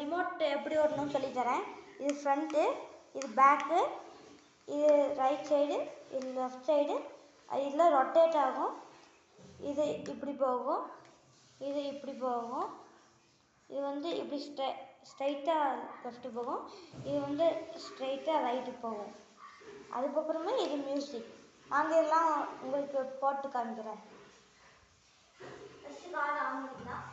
Remote எப்படி ஓடணும்னு சொல்லித்தரேன். இது ஃப்ரண்ட்டு, இது பேக்கு, இது ரைட் சைடு, இது லெஃப்ட் சைடு. இதில் ரொட்டேட் ஆகும். இது இப்படி போகும், இது இப்படி போகும். இது வந்து இப்படி ஸ்ட்ரைட்டாக லெஃப்ட்டு போகும், இது வந்து ஸ்ட்ரைட்டாக ரைட்டு போகும். அதுக்கப்புறமா இது மியூசிக். நாங்கள் எல்லாம் உங்களுக்கு போட்டு காமிக்கிறேன். ஃபஸ்ட்டு கார் ஆன் பண்ணிக்கலாம்.